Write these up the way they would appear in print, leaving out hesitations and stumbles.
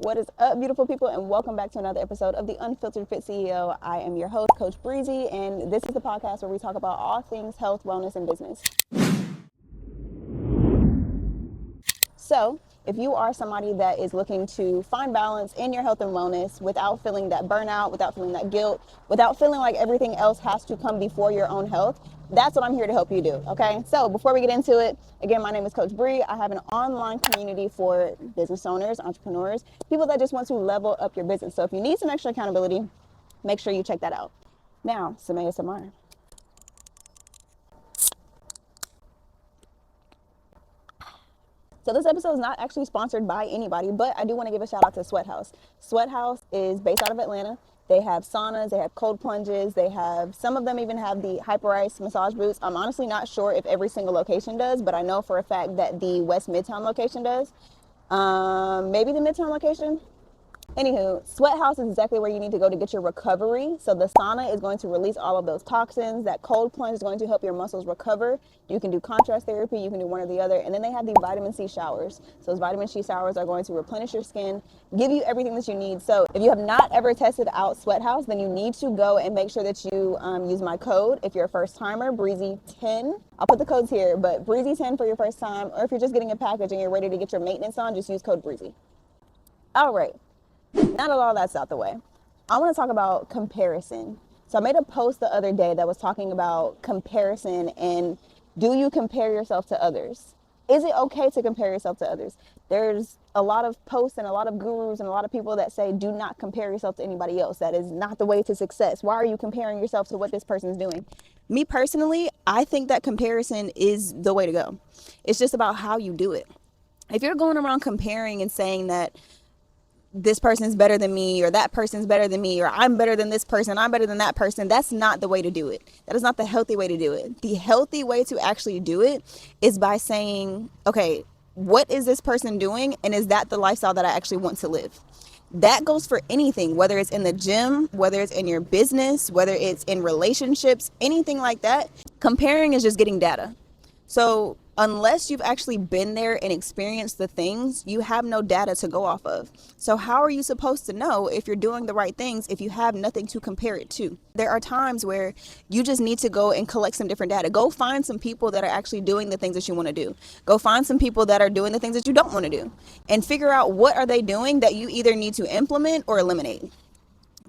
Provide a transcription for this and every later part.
What is up, beautiful people, and welcome back to another episode of the Unfiltered Fit CEO. I am your host, Coach Breezy, and this is the podcast where we talk about all things health, wellness, and business. So, if you are somebody that is looking to find balance in your health and wellness without feeling that burnout, without feeling that guilt, without feeling like everything else has to come before your own health, that's what I'm here to help you do, okay? So before we get into it, again, my name is Coach Bree. I have an online community for business owners, entrepreneurs, people that just want to level up your business. So if you need some extra accountability, make sure you check that out. Now, some ASMR. So this episode is not actually sponsored by anybody, but I do want to give a shout out to Sweathouz. Sweathouz is based out of Atlanta. They have saunas, they have cold plunges, some of them even have the hyper ice massage boots. I'm honestly not sure if every single location does, but I know for a fact that the West Midtown location does. Maybe the Midtown location. Anywho, Sweathouz is exactly where you need to go to get your recovery. So the sauna is going to release all of those toxins. That cold plunge is going to help your muscles recover. You can do contrast therapy, you can do one or the other. And then they have the vitamin C showers. So those vitamin C showers are going to replenish your skin, give you everything that you need. So if you have not ever tested out Sweathouz, then you need to go and make sure that you use my code. If you're a first timer, Breezy10. I'll put the codes here, but Breezy10 for your first time. Or if you're just getting a package and you're ready to get your maintenance on, just use code Breezy. All right. Now that all that's out the way, I want to talk about comparison. So I made a post the other day that was talking about comparison and do you compare yourself to others? Is it okay to compare yourself to others? There's a lot of posts and a lot of gurus and a lot of people that say do not compare yourself to anybody else. That is not the way to success. Why are you comparing yourself to what this person's doing? Me personally, I think that comparison is the way to go. It's just about how you do it. If you're going around comparing and saying that this person's better than me, or that person's better than me, or I'm better than this person, I'm better than that person, that's not the way to do it. That is not the healthy way to do it. The healthy way to actually do it is by saying, okay, what is this person doing? And is that the lifestyle that I actually want to live? That goes for anything, whether it's in the gym, whether it's in your business, whether it's in relationships, anything like that. Comparing is just getting data. So unless you've actually been there and experienced the things, you have no data to go off of. So how are you supposed to know if you're doing the right things if you have nothing to compare it to? There are times where you just need to go and collect some different data. Go find some people that are actually doing the things that you want to do. Go find some people that are doing the things that you don't want to do, and figure out what are they doing that you either need to implement or eliminate.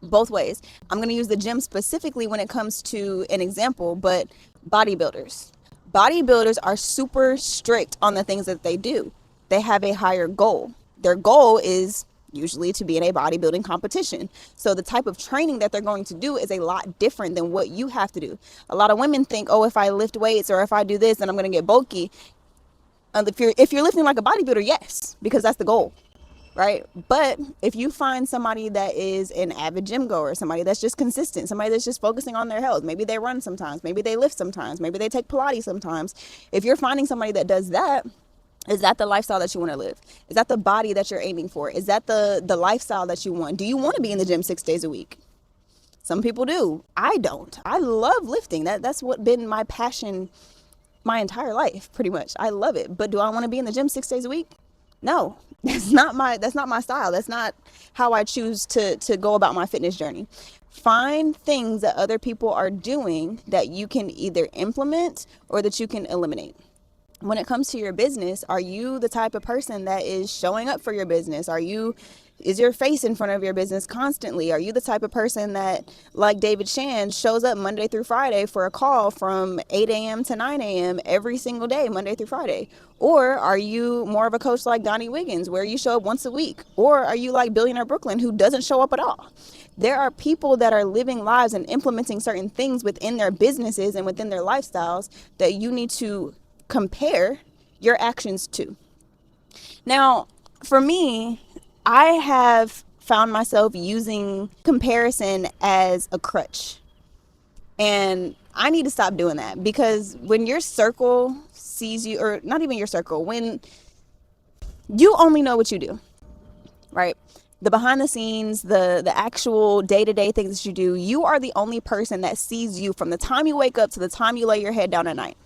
Both ways. I'm going to use the gym specifically when it comes to an example, but bodybuilders. Bodybuilders are super strict on the things that they do. They have a higher goal. Their goal is usually to be in a bodybuilding competition. So the type of training that they're going to do is a lot different than what you have to do. A lot of women think, oh, if I lift weights or if I do this, then I'm going to get bulky. If you're lifting like a bodybuilder, yes, because that's the goal. Right? But if you find somebody that is an avid gym goer, somebody that's just consistent, somebody that's just focusing on their health, maybe they run sometimes, maybe they lift sometimes, maybe they take Pilates sometimes. If you're finding somebody that does that, is that the lifestyle that you want to live? Is that the body that you're aiming for? Is that the lifestyle that you want? Do you want to be in the gym 6 days a week? Some people do. I don't. I love lifting. That's what been my passion my entire life, pretty much. I love it. But do I want to be in the gym 6 days a week? No, that's not my style. That's not how I choose to go about my fitness journey. Find things that other people are doing that you can either implement or that you can eliminate. When it comes to your business, are you the type of person that is showing up for your business? Is your face in front of your business constantly? Are you the type of person that, like David Shan, shows up Monday through Friday for a call from 8 a.m. to 9 a.m. every single day, Monday through Friday? Or are you more of a coach like Donnie Wiggins, where you show up once a week? Or are you like Billionaire Brooklyn, who doesn't show up at all? There are people that are living lives and implementing certain things within their businesses and within their lifestyles that you need to compare your actions to. Now, for me, I have found myself using comparison as a crutch. And I need to stop doing that, because when your circle sees you, or not even your circle, when you only know what you do, right? The behind the scenes, the actual day-to-day things that you do, you are the only person that sees you from the time you wake up to the time you lay your head down at night.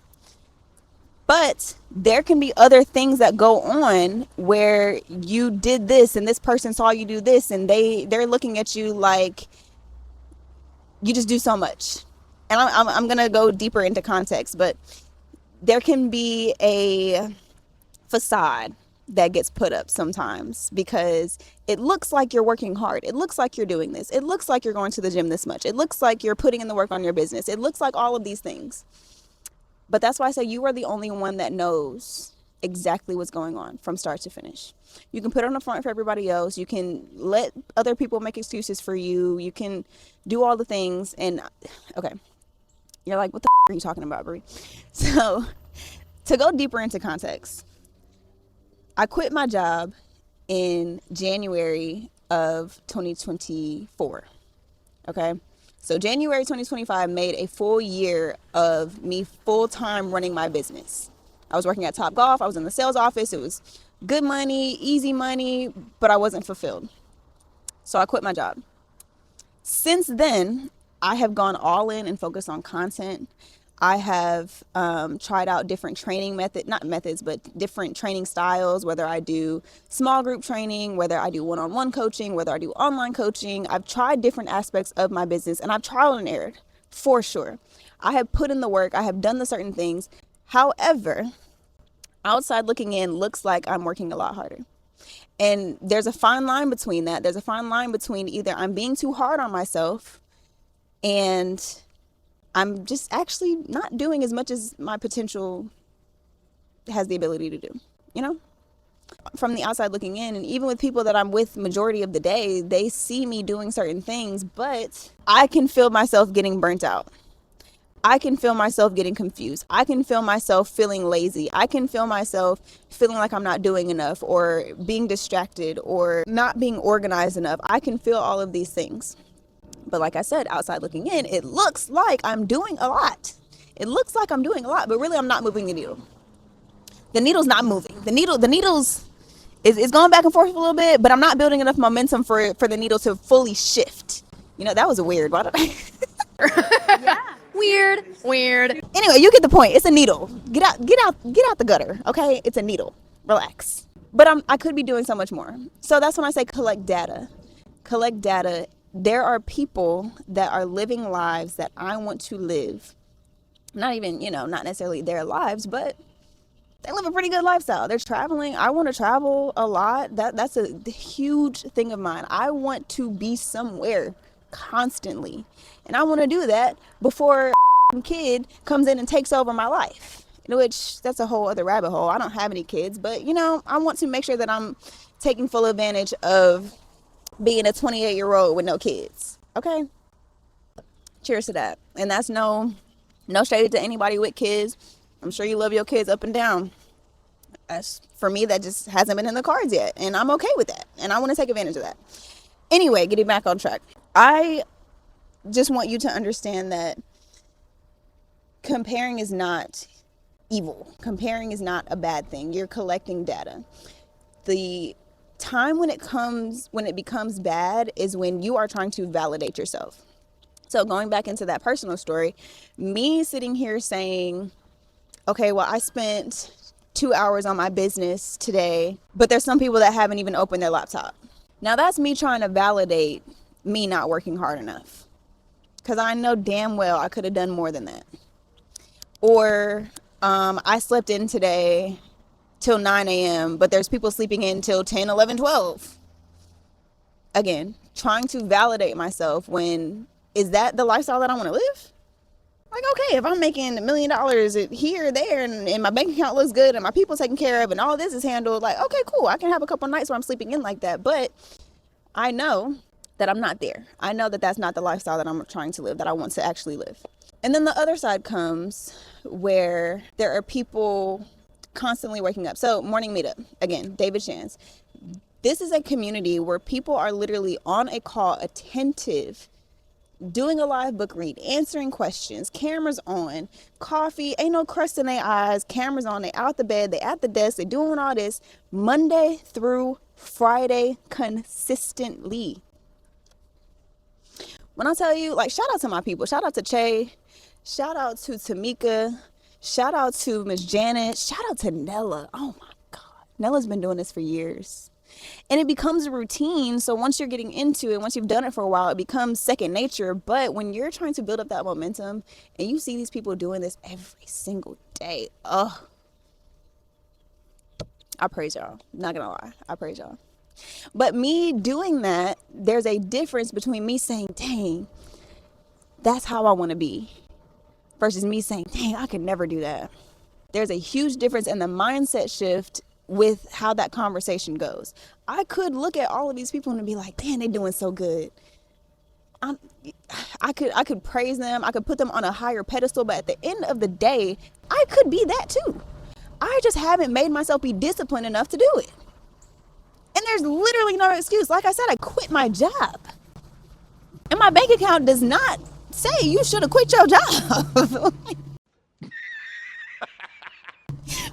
But there can be other things that go on where you did this and this person saw you do this, and they're looking at you like you just do so much. And I'm going to go deeper into context, but there can be a facade that gets put up sometimes because it looks like you're working hard. It looks like you're doing this. It looks like you're going to the gym this much. It looks like you're putting in the work on your business. It looks like all of these things. But that's why I say you are the only one that knows exactly what's going on from start to finish. You can put on the front for everybody else. You can let other people make excuses for you. You can do all the things. And okay, you're like, what the are you talking about, Brie? So to go deeper into context, I quit my job in January of 2024. Okay. So January 2025 made a full year of me full-time running my business. I was working at Topgolf. I was in the sales office. It was good money, easy money, but I wasn't fulfilled. So I quit my job. Since then, I have gone all in and focused on content. I have tried out different training but different training styles, whether I do small group training, whether I do one-on-one coaching, whether I do online coaching. I've tried different aspects of my business, and I've trial and errored for sure. I have put in the work. I have done the certain things. However, outside looking in looks like I'm working a lot harder. And there's a fine line between that. There's a fine line between either I'm being too hard on myself and I'm just actually not doing as much as my potential has the ability to do, you know? From the outside looking in, and even with people that I'm with majority of the day, they see me doing certain things, but I can feel myself getting burnt out. I can feel myself getting confused. I can feel myself feeling lazy. I can feel myself feeling like I'm not doing enough or being distracted or not being organized enough. I can feel all of these things. But like I said, outside looking in, it looks like I'm doing a lot. It looks like I'm doing a lot, but really I'm not moving the needle. The needle's not moving. The needle's is going back and forth a little bit, but I'm not building enough momentum for the needle to fully shift. You know, that was a weird. Why did I? Yeah. Weird. Anyway, you get the point. It's a needle. Get out the gutter. Okay, it's a needle. Relax. But I could be doing so much more. So that's when I say collect data. Collect data. There are people that are living lives that I want to live. Not even, not necessarily their lives, but they live a pretty good lifestyle. They're traveling. I want to travel a lot. That's a huge thing of mine. I want to be somewhere constantly. And I want to do that before a kid comes in and takes over my life. Which, that's a whole other rabbit hole. I don't have any kids, but, I want to make sure that I'm taking full advantage of being a 28-year-old with no kids. Okay? Cheers to that. And that's no shade to anybody with kids. I'm sure you love your kids up and down. For me, that just hasn't been in the cards yet. And I'm okay with that. And I want to take advantage of that. Anyway, getting back on track. I just want you to understand that comparing is not evil. Comparing is not a bad thing. You're collecting data. The time when it becomes bad is when you are trying to validate yourself. So going back into that personal story, me sitting here saying, okay, well, I spent 2 hours on my business today, but there's some people that haven't even opened their laptop. Now that's me trying to validate me not working hard enough, because I know damn well I could have done more than that. Or I slept in today till 9 a.m., but there's people sleeping in till 10, 11, 12. Again, trying to validate myself when, is that the lifestyle that I want to live? Like, okay, if I'm making $1 million here, there, and my bank account looks good and my people taken care of and all this is handled, like, okay, cool. I can have a couple nights where I'm sleeping in like that. But I know that I'm not there. I know that that's not the lifestyle that I'm trying to live, that I want to actually live. And then the other side comes where there are people constantly waking up. So morning meetup, again, David Shands. This is a community where people are literally on a call, attentive, doing a live book read, answering questions, cameras on, coffee, ain't no crust in their eyes, cameras on, they out the bed, they at the desk, they doing all this Monday through Friday consistently. When I tell you, like, shout out to my people, shout out to Che, shout out to Tamika, Shout out to Miss Janet. Shout out to Nella. Oh my God. Nella's been doing this for years. And it becomes a routine. So once you're getting into it, once you've done it for a while, it becomes second nature. But when you're trying to build up that momentum and you see these people doing this every single day, I praise y'all. Not gonna lie. I praise y'all. But me doing that, there's a difference between me saying, dang, that's how I want to be, versus me saying, dang, I could never do that. There's a huge difference in the mindset shift with how that conversation goes. I could look at all of these people and be like, damn, they're doing so good. I could praise them. I could put them on a higher pedestal. But at the end of the day, I could be that too. I just haven't made myself be disciplined enough to do it. And there's literally no excuse. Like I said, I quit my job. And my bank account does not say you should have quit your job.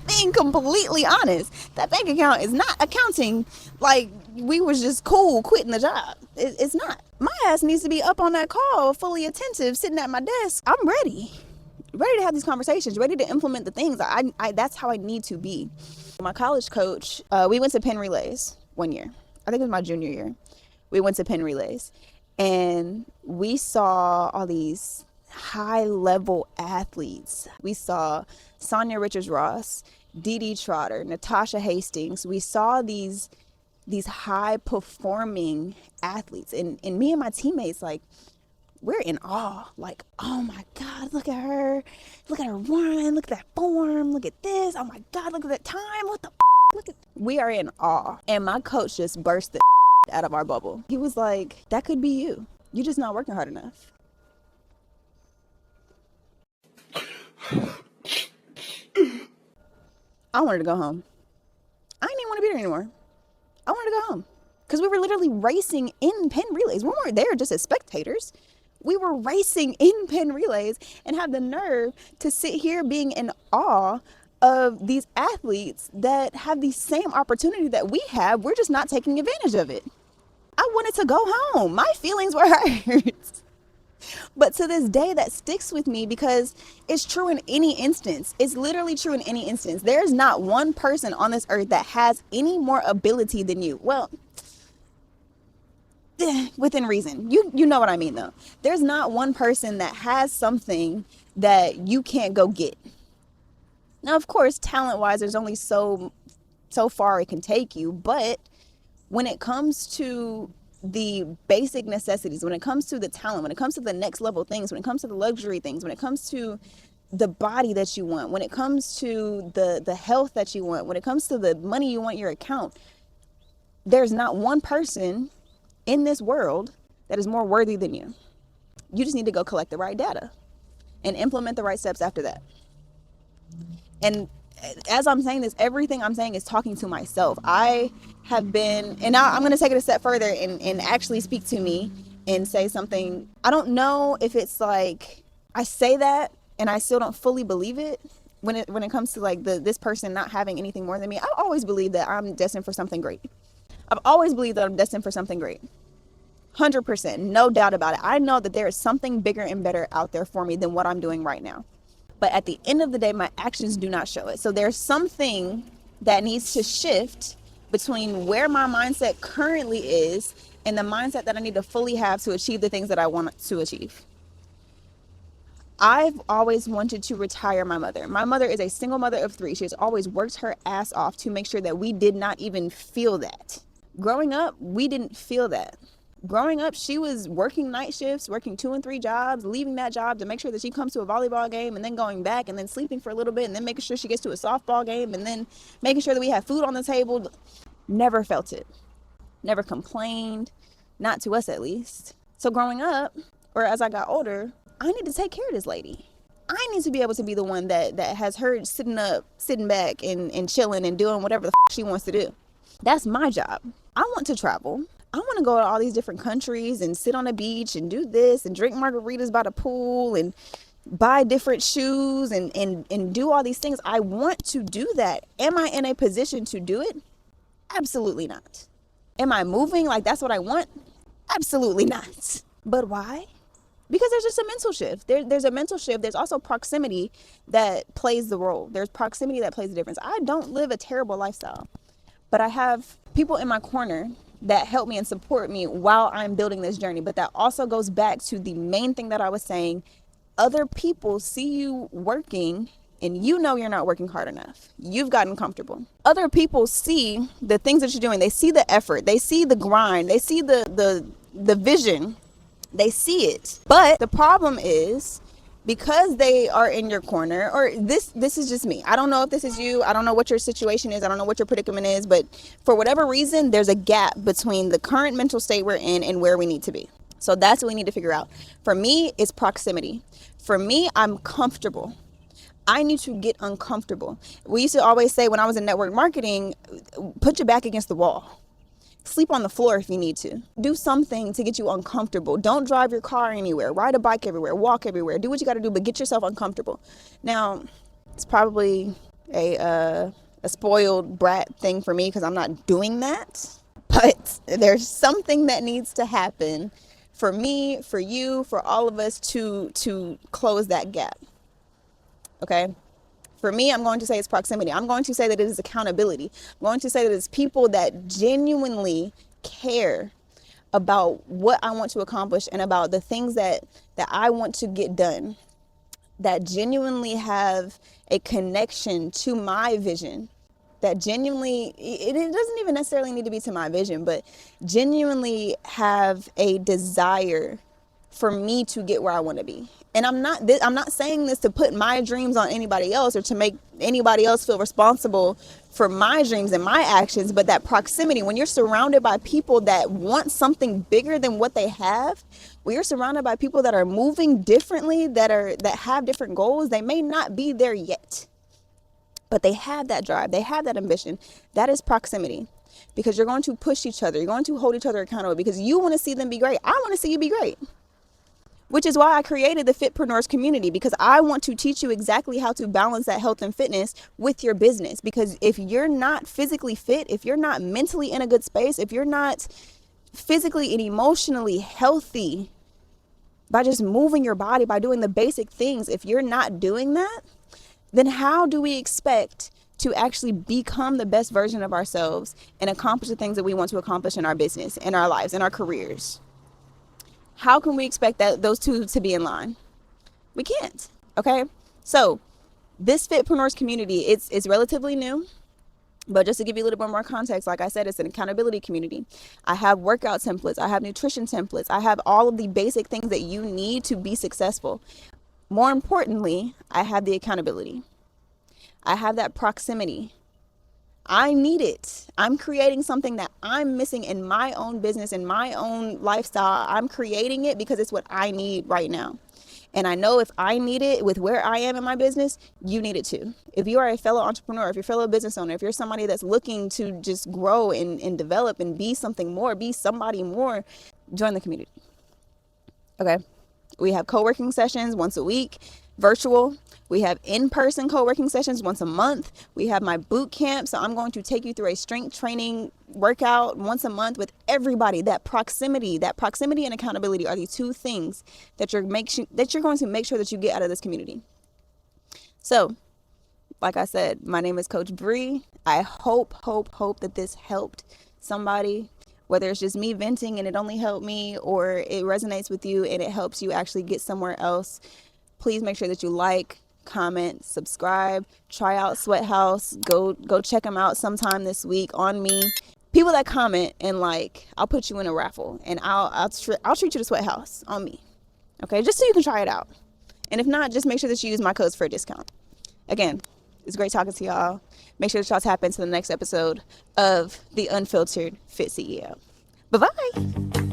Being completely honest, that bank account is not accounting like we was just cool quitting the job. It's not. My ass needs to be up on that call, fully attentive, sitting at my desk. I'm ready to have these conversations, ready to implement the things. I that's how I need to be. My college coach, we went to Penn Relays one year. I think it was my junior year. We went to Penn Relays and we saw all these high level athletes. We saw Sonia Richards-Ross, Dee Dee Trotter, Natasha Hastings. We saw these high performing athletes, and me and my teammates, like, we're in awe. Like, oh my God, look at her run, look at that form, look at this, oh my God, look at that time, what the look at. We are in awe. And my coach just burst the out of our bubble. He was like, that could be you. You're just not working hard enough. I wanted to go home. I didn't even want to be there anymore. I wanted to go home because we were literally racing in Penn Relays. We weren't there just as spectators. We were racing in Penn Relays and have the nerve to sit here being in awe of these athletes that have the same opportunity that we have. We're just not taking advantage of it. I wanted to go home. My feelings were hurt. But to this day, that sticks with me because it's true in any instance. It's literally true in any instance. There's not one person on this earth that has any more ability than you. Well, within reason. You know what I mean, though. There's not one person that has something that you can't go get. Now, of course, talent-wise, there's only so far it can take you. But when it comes to the basic necessities, when it comes to the talent, when it comes to the next level things, when it comes to the luxury things, when it comes to the body that you want, when it comes to the health that you want, when it comes to the money you want in your account, there's not one person in this world that is more worthy than you. You just need to go collect the right data and implement the right steps after that. And as I'm saying this, everything I'm saying is talking to myself. I have been, and now I'm going to take it a step further and actually speak to me and say something. I don't know if it's like I say that and I still don't fully believe it when it comes to like this person not having anything more than me. I've always believed that I'm destined for something great. I've always believed that I'm destined for something great. 100%, no doubt about it. I know that there is something bigger and better out there for me than what I'm doing right now. But at the end of the day, my actions do not show it. So there's something that needs to shift between where my mindset currently is and the mindset that I need to fully have to achieve the things that I want to achieve. I've always wanted to retire my mother. My mother is a single mother of 3. She has always worked her ass off to make sure that we did not even feel that. Growing up, we didn't feel that. Growing up, she was working night shifts, working 2 and 3 jobs, leaving that job to make sure that she comes to a volleyball game and then going back and then sleeping for a little bit and then making sure she gets to a softball game and then making sure that we have food on the table. Never felt it. Never complained. Not to us, at least. So growing up, or as I got older, I need to take care of this lady. I need to be able to be the one that has her sitting up, sitting back and chilling and doing whatever the she wants to do. That's my job. I want to travel. I want to go to all these different countries and sit on a beach and do this and drink margaritas by the pool and buy different shoes and do all these things. I want to do that. Am I in a position to do it? Absolutely not. Am I moving like that's what I want? Absolutely not. But why? Because there's just a mental shift. There's a mental shift. There's also proximity that plays the role. There's proximity that plays the difference. I don't live a terrible lifestyle, but I have people in my corner that help me and support me while I'm building this journey. But that also goes back to the main thing that I was saying. Other people see you working and you know you're not working hard enough. You've gotten comfortable. Other people see the things that you're doing. They see the effort. They see the grind. They see the vision. They see it. But the problem is, because they are in your corner, or this is just me. I don't know if this is you. I don't know what your situation is. I don't know what your predicament is, but for whatever reason, there's a gap between the current mental state we're in and where we need to be. So that's what we need to figure out. For me, it's proximity. For me, I'm comfortable. I need to get uncomfortable. We used to always say when I was in network marketing, put your back against the wall. Sleep on the floor if you need to. Do something to get you uncomfortable. Don't drive your car anywhere. Ride a bike everywhere. Walk everywhere. Do what you got to do, but get yourself uncomfortable. Now, it's probably a spoiled brat thing for me because I'm not doing that. But there's something that needs to happen for me, for you, for all of us to close that gap. Okay? For me, I'm going to say it's proximity. I'm going to say that it is accountability. I'm going to say that it's people that genuinely care about what I want to accomplish and about the things that I want to get done, that genuinely have a connection to my vision, that genuinely, it doesn't even necessarily need to be to my vision, but genuinely have a desire for me to get where I want to be. And I'm not saying this to put my dreams on anybody else or to make anybody else feel responsible for my dreams and my actions, but that proximity, when you're surrounded by people that want something bigger than what they have, when you're surrounded by people that are moving differently, that have different goals, they may not be there yet, but they have that drive, they have that ambition. That is proximity, because you're going to push each other, you're going to hold each other accountable, because you want to see them be great. I want to see you be great. Which is why I created the Fitpreneurs community, because I want to teach you exactly how to balance that health and fitness with your business. Because if you're not physically fit, if you're not mentally in a good space, if you're not physically and emotionally healthy by just moving your body, by doing the basic things, if you're not doing that, then how do we expect to actually become the best version of ourselves and accomplish the things that we want to accomplish in our business, in our lives, in our careers? How can we expect that those two to be in line? We can't. Okay. So this Fitpreneurs community, it's relatively new, but just to give you a little bit more context, like I said, it's an accountability community. I have workout templates. I have nutrition templates. I have all of the basic things that you need to be successful. More importantly, I have the accountability. I have that proximity. I need it. I'm creating something that I'm missing in my own business, in my own lifestyle. I'm creating it because it's what I need right now. And I know if I need it with where I am in my business, you need it too. If you are a fellow entrepreneur, if you're a fellow business owner, if you're somebody that's looking to just grow and develop and be something more, be somebody more, join the community. Okay. We have co-working sessions once a week, virtual. We have in-person co-working sessions once a month. We have my boot camp. So I'm going to take you through a strength training workout once a month with everybody. That proximity and accountability are the two things that you're going to make sure that you get out of this community. So, like I said, my name is Coach Bree. I hope that this helped somebody, whether it's just me venting and it only helped me, or it resonates with you and it helps you actually get somewhere else. Please make sure that you like, comment, subscribe, try out Sweathouz. Go check them out sometime this week on me. People that comment and like, I'll put you in a raffle and I'll treat you to Sweathouz on me. Okay, just so you can try it out. And if not, just make sure that you use my codes for a discount. Again, it's great talking to y'all. Make sure that y'all tap into the next episode of The Unfiltered Fit CEO. Bye-bye.